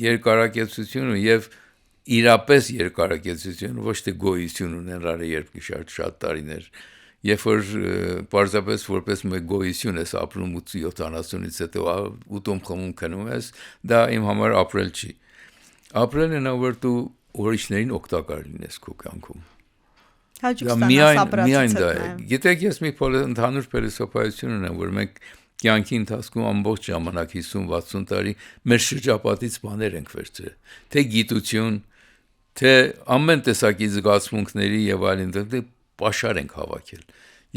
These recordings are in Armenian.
երկարակեցությունը եւ իրապես երկարակեցությունը ոչ թե գոյություն ունենալը երբ շատ տարիներ երբ որ պարզապես որպես մեկ գոյություն ես ապրում 70-ից հետո ուտում խմում քնում ես դա իմ համար ապրել չի ապրելն է նա որ դու ուրիշներին օգտակար լինես քո կյանքում միայն դա է գիտեք ես մի ընդհանուր փիլիսոփայություն ունեմ որ մենք կյանքի ընթացքում ամբողջ ժամանակ 50-60 տարի մեր շրջապատից բաներ ենք վերցրել թե գիտություն թե ամեն տեսակի զգացմունքների եւ այլն պաշար ենք հավաքել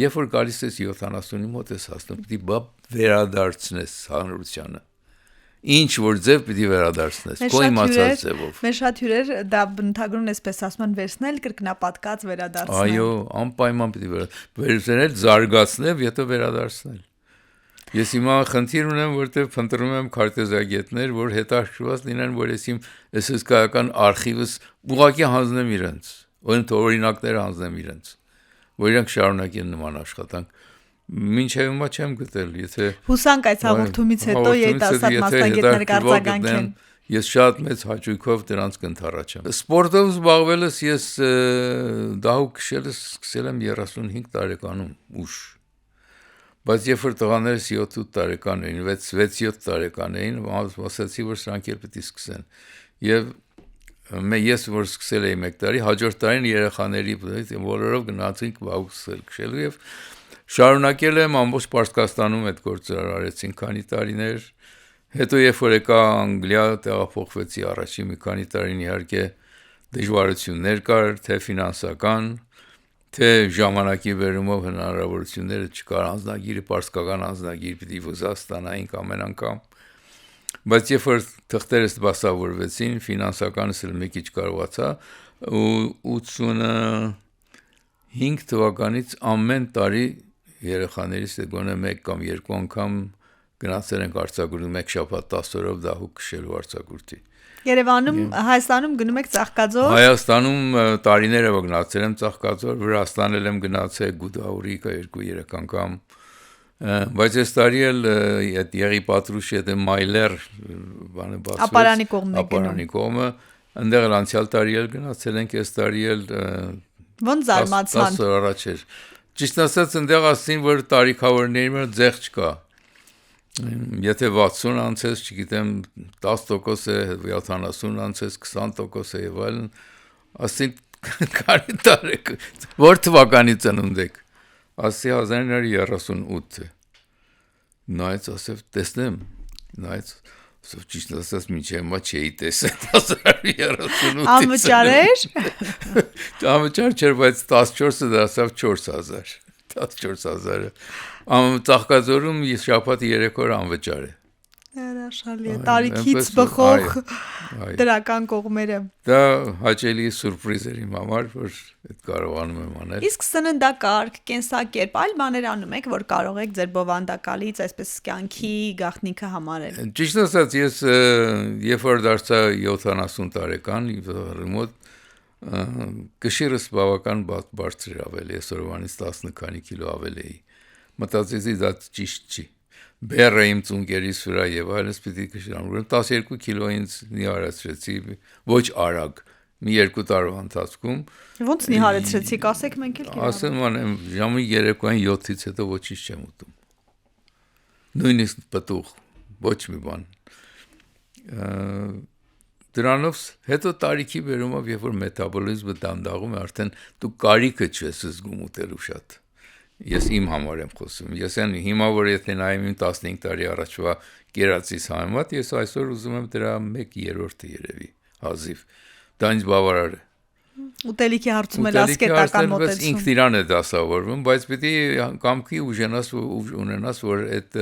երբ որ գալիս ես 70-ի մոտ ես հասնում պիտի վերադարձնես հանրությանը ինչ որ ձև պիտի վերադարձնես քո իմացած ձևով մեր շատ հյուրեր դա բնութագրուն էսպես ասում են վերցնել կրկնապատկած վերադարձնել այո անպայման պիտի վերցնել զարգացնել հետո վերադարձնել ես հիմա խնդիր ունեմ որտեղ փնտրում եմ քարտեզագետներ որ հետաքրքրված լինեն որ ես իմ հսկայական արխիվս ուղղակի հանձնեմ իրենց օրինակներ հանձնեմ իրենց որ իրանք շարունակեն նման աշխատանք մինչև հիմա չեմ գտել եթե հուսանք այս հաղորդումից հետո երիտասարդ մասնագետներ կարձագանքեն ես շատ մեծ հաճույքով դրանց կընթառաջեմ սպորտով զբաղվելս ես դահուկ քշելս սկսել եմ 35 տարեկանում ուշ բայց երբ որ տղաներս 7-8 տարեկան էին 6-7 տարեկան էին ասացի որ սրանք էլ պետք է սկսեն եւ ես որ սկսել էի 1 տարի հաջորդ տարին երեխաների բոլորով գնացինք բաուքսել քշելու եւ շարունակել եմ ամբողջ Պարսկաստանում այդ գործը արեցին քանի տարիներ հետո երբ որ եկա Անգլիա տեղափոխվեցի առաջին մի քանի տարին իհարկե դժվարություններ կար թե ֆինանսական թե ժամանակի վերումով հնարավորությունները չկար անձնագիրը պարսկական անձնագիր պիտի վզած ստանայինք ամեն անգամ բայց երբ որ թղթերս դասավորվեցին ֆինանսականս էլ մի քիչ կարողացա ու 85 թվականից ամեն տարի երեխաներից գոնե 1 կամ 2 անգամ գնացել ենք արձակուրդ 1 շաբաթ 10 օրով դահուկ քշելու արձակուրդի Երևանում Հայաստանում գնում եք Ծաղկաձոր Հայաստանում տարիներ եմ գնացել եմ Ծաղկաձոր Վրաստանել եմ գնացել Գուդաուրի 2-3 անգամ բայց այս տարի էլ Եղի Պատրուշի հետ Մայլեր բանը բացվեց ապարանի կողմը այնտեղ անցյալ տարի էլ գնացել ենք այս տարի էլ ոնց զարմացան 10 օր առաջ էր ճիշտ ասած այնտեղ ասին որ տարիքավորների մեջ ձեղ չկա Եթե 60 անցես, չգիտեմ 10% է, 70 անցես, 20% է եւ այլն, ասին քանի տարեք, որ թվականի ծնունդ եք, ասի 1938 նայեց, ասավ տեսնեմ, նայեց, ասավ ճիշտ ասած մինչև հիմա չէի տեսել 1938 Անվճար էր Անվճար չէր, բայց 14-ը դարձավ 4000 14000-ը Ծաղկաձորում շաբաթ 3 օր անվճար է Հրաշալի է տարիքից բխող դրական կողմերը Դա հաճելի սուրպրիզ էր իմ համար որ այդ կարողանում եմ անել Իսկ սննդակարգ, կենսակերպ, այլ բաներ անում եք որ կարող եք ձեր բովանդակալից այսպես կյանքի գաղտնիքը համարել Ճիշտ ասած ես երբ որ դարձա 70 տարեկան մոտ Կշիռս բավական բարձր էր ավելի այսօրվանից 10 քանի կիլո ավելի էի մտածեցի դա ճիշտ չի բեռը իմ ծունկերիս վրա եւ այլս պիտի կշիռամ 12 կիլո ինձ նիհարեցրեցի ոչ արագ մի 2 տարվա ընթացքում ոնց նիհարեցրեցիք ասեք մենք էլ ասեմ անեմ ժամի 3-ին 7-ից հետո ոչինչ չեմ ուտում նույնիսկ պտուղ ոչ մի բան Դրանով հետո տարիքի վերումով երբ որ մետաբոլիզմը դանդաղում է արդեն դու կարիքը չես զգում ուտելու շատ Ես իմ համար եմ խոսում ես այն հիմա որ եթե նայեմ 15 տարի առաջվա կերածից համեմատ ես այսօր ուզում եմ դրա 1/3-ը երևի հազիվ դա ինձ բավարար է Ուտելիքի հարցում էլ ասկետական մոտեցում ինքն իրան է դասավորվում բայց պիտի կամքի ունենաս որ այդ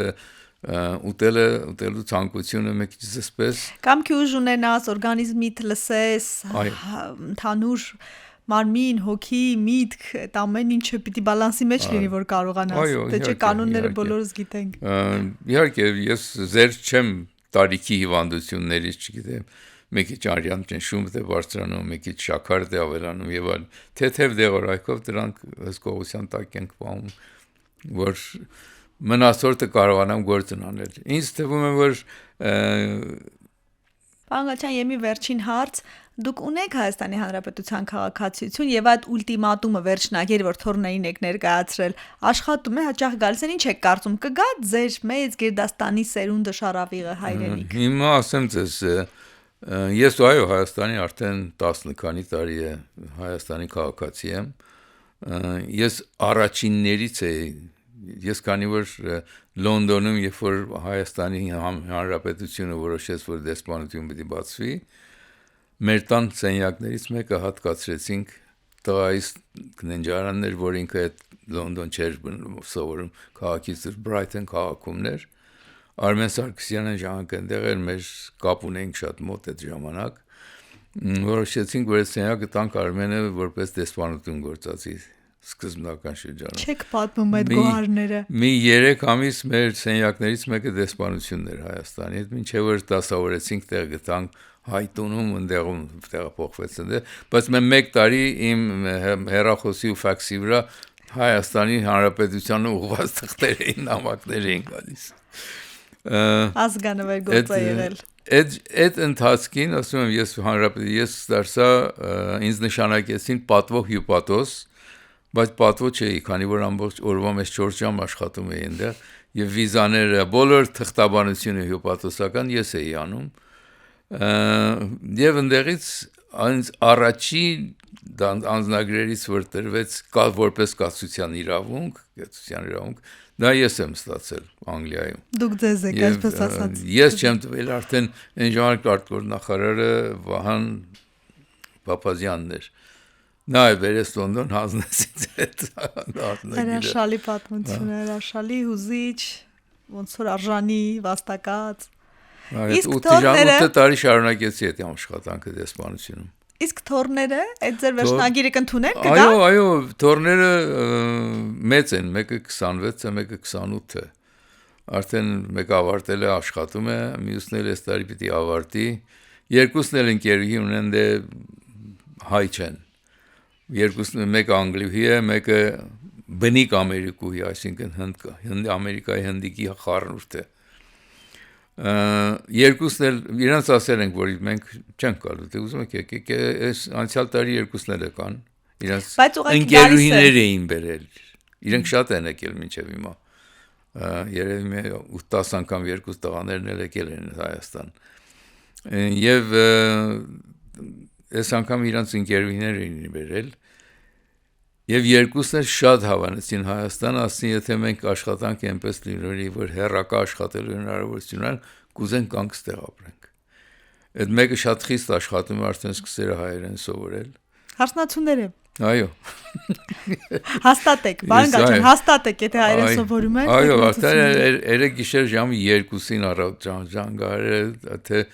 ուտելու ցանկությունը մի քիչ զսպես Կամքի ուժ ունենաս, օրգանիզմիդ լսես, ընդհանուր մարմին, հոգի, միտք, այդ ամեն ինչը պիտի բալանսի մեջ լինի, որ կարողանաս։ Դե չէ կանոնները բոլորս գիտենք։ Իհարկե, ես զերծ չեմ տարիքի հիվանդություններից, չգիտեմ, մի քիչ արյան ճնշում է բարձրանում, մի քիչ շաքար է ավելանում եւ այլն։ Թեթև դեղորայքով դրանք հսկողության տակ ենք պահում, որ մնացորդը կարողանամ գործն անել։ Ինձ թվում է որ Պարոն Գալստյան, եմի վերջին հարց, դուք ունեք Հայաստանի Հանրապետության քաղաքացիություն եւ այդ ուլտիմատումը վերջնագիր, որ թորներին եք ներկայացրել, աշխատում է, հաճախ գալիս են, ինչ եք կարծում, կգա ձեր մեծ Գերդաստանի սերունդը շարավիղը հայրենիք։ Հիմա ասեմ ձեզ, ես այո Հայաստանի արդեն 10 քանի տարի է Հայաստանի քաղաքացի եմ, ես առաջիններից էի, ես քանի որ Լոնդոնում, երբ որ Հայաստանի Հանրապետությունը որոշեց, որ դեսպանություն պիտի բացվի, մեր տան սենյակներից մեկը հատկացրեցինք տղայիս ննջարաններ, որ ինքը այդ Լոնդոն չէր սովորում, քաղաքից Բրայթոն քաղաքումներ, Արմեն Սարգսյանը ժամանակ այնտեղ էր, մեր կապ ունեինք շատ մոտ այդ ժամանակ, որոշեցինք, որ այդ սենյակը տանք Արմենը որպես դեսպանություն գործածի սկզբնական շրջանում։ Չեք պատմում այդ գոհարները։ Մի 3 ամիս մեր սենյակներից մեկը դեսպանությունն էր Հայաստանի, մինչև որ դասավորեցինք տեղ գտանք Հայտունում, ընդեղում տեղափոխվեց այնտեղ, բայց մենք 1 տարի իմ հեռախոսի ու ֆաքսի վրա Հայաստանի Հանրապետությանը ուղղված թղթեր էին, նամակներ էին գալիս։ Ազգանվեր գործ է եղել։ Այդ ընթացքին, ասում եմ, ես դարձա, ինձ նշանակեցին պատվո հյուպատոս, բայց պատվո չէի, քանի որ ամբողջ օրվա մեջ 4 ժամ աշխատում էի այնտեղ, եւ վիզաները, բոլոր թղթաբանությունը հյուպատոսական ես էի անում, եւ ընդեղից առաջին անձնագրերից որ տրվեց որպես կացության իրավունք, դա ես եմ ստացել Անգլիայում։ Դուք ձեզ եք այսպես ասած։ Ես չեմ տվել, արդեն այն ժամանակ արտգործ նախարարը Վահան Փափազյանն էր։ Նա է վերես Լոնդոն հանձնեցից այդ արտագիրը։ Հրաշալի պատմություն, հրաշալի հուզիչ, ոնց որ արժանի, վաստակած։ Իսկ 8 տարի շարունակեցի այդ աշխատանքը դեսպանությունում։ Իսկ թորները, այդ ձեր վերջնագիրը կընդունեն կգա։ Այո, թորները մեծ են, մեկը 26 է, մեկը 28 է։ Արդեն մեկը ավարտել է, աշխատում է, մյուսն էլ այս տարի պիտի ավարտի։ Երկուսն էլ ընկերուհի ունեն, դե հայ չեն։ Երկուսն մեկը անգլիուհի է, մեկը բնիկ ամերիկուհի, այսինքն Ամերիկայի հնդիկի խառնուրդ է։ Երկուսն էլ իրանց ասել ենք, որ մենք չենք գալու, դե ուզում եք եկեք, այս անցյալ տարի երկուսն էլ եկան, իրանց ընկերուհիներ էին բերել, իրենք շատ են եկել մինչև հիմա, երևի 10 անգամ երկուս տղաներն էլ եկել են Հայաստան, եւ այս անգամ իրանց ընկերուհիներ էին բերել, եւ երկուսն էլ շատ հավանեցին Հայաստան, ասին եթե մենք աշխատանք այնպես լինի, որ հեռակա աշխատելու հնարավորություն ունեն, կուզեն կանք ստեղ ապրենք։ Այդ մեկը շատ խիստ աշխատում է, արդեն սկսել է հայերեն սովորել։ Հարցնացուները։ Այո։ Հաստատեք, բան գաչան, հաստատեք, եթե հայերեն սովորում եք։ Այո, արդեն երեք գիշեր ժամը 2-ին առավոտ ժանգարը, թե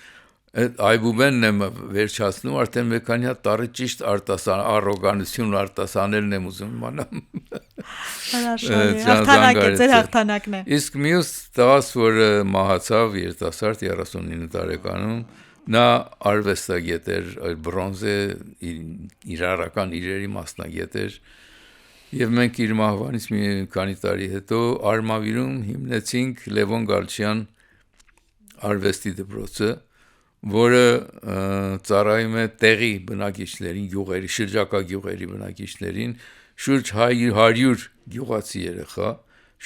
այբուբենն եմ վերջացնում, արդեն մի քանի հատ տառի ճիշտ առոգանություն արտասանելն եմ ուզում իմանամ։ Հրաշալի, հաղթանակ է, ձեր հաղթանակն է։ Իսկ մյուս տղաս, որ մահացավ երիտասարդ 39 տարեկանում, նա արվեստագետ էր, բրոնզե իրարական իրերի մասնագետ էր, եւ մենք իր մահվանից մի քանի տարի հետո Արմավիրում հիմնեցինք Լևոն Գալչյան արվեստի դպրոցը, որը ծառայում է տեղի բնակիչներին, գյուղերի, շրջակա գյուղերի բնակիչներին, շուրջ 100 գյուղացի երեխա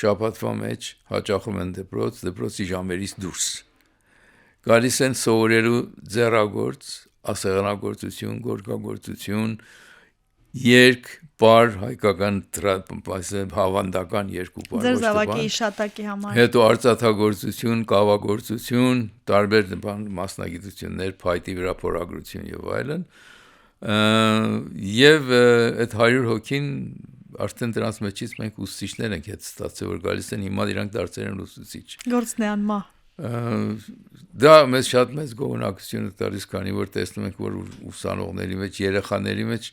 շաբաթվա մեջ հաճախում են դպրոցի ժամերից դուրս։ Գալիս են սովորելու ձեռագործ, ասեղնագործություն, գորգագործություն, երգ, պար, հայկական հավանդական երկու պար։ Ձեր զավակի իշատակի համար։ Հետո արծաթագործություն, կավագործություն, տարբեր մասնագիտություններ, փայտի վրա փորագրություն եւ այլն։ Եվ այդ 100 հոգին արդեն դրանց մեջից մենք ուսուցիչներ ենք հետ ստացել, որ գալիս են հիմա իրանք դարձել են ուսուցիչ։ Գործն է անմահ։ Դա մեզ շատ մեծ գոհունակություն է տալիս, քանի որ տեսնում ենք, որ ուսանողների մեջ, երեխաների մեջ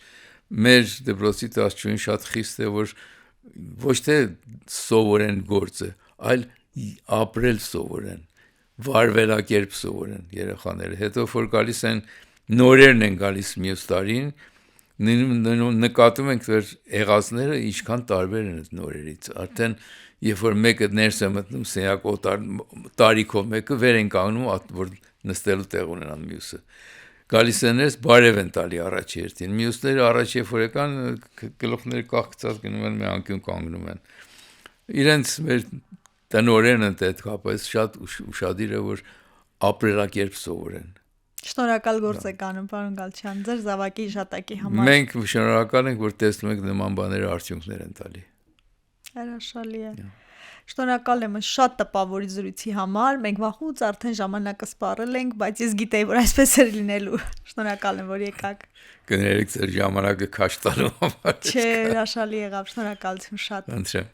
մեր դպրոցի դասչուհին շատ խիստ է, որ ոչ թե սովորեն գործը, այլ ապրել սովորեն, վարվելակերպ սովորեն երեխաները։ Հետո որ գալիս են, նորերն են գալիս մյուս տարին, նկատում ենք, որ եղածները ինչքան տարբեր են նորերից։ Արդեն երբ որ մեկը ներս է մտնում սենյակ տարիքով մեկը վեր են կանգնում, որ նստելու տեղ ունենան մյուսը։ Գալիս են ես բարև են տալի առաջի երթին։ Մյուսները առաջի ֆորեկան գլուխները կախկած գնում են, մի անկյուն կանգնում են։ Իրենց մեր տնօրենը այդ կապից շատ ուշադիր է, որ ապրելակերպ սովորեն։ Շնորհակալ գործ եք անում, պարոն Գալչյան, ձեր զավակի շատակի համար։ Մենք շնորհակալ ենք, որ տեսնում եք նման բաները արդյունքներ են տալի։ Հրաշալի է։ Շնորհակալ եմ շատ տպավորիչ զրույցի համար։ Մենք վաղուց արդեն ժամանակը սպառել ենք, բայց ես գիտեի, որ այսպես էր լինելու։ Շնորհակալ եմ, որ եկաք։ Կներեք ձեր ժամանակը քաշ տալու համար։ Չէ, հրաշալի եղավ, շնորհակալություն շատ։ Ընտրեմ։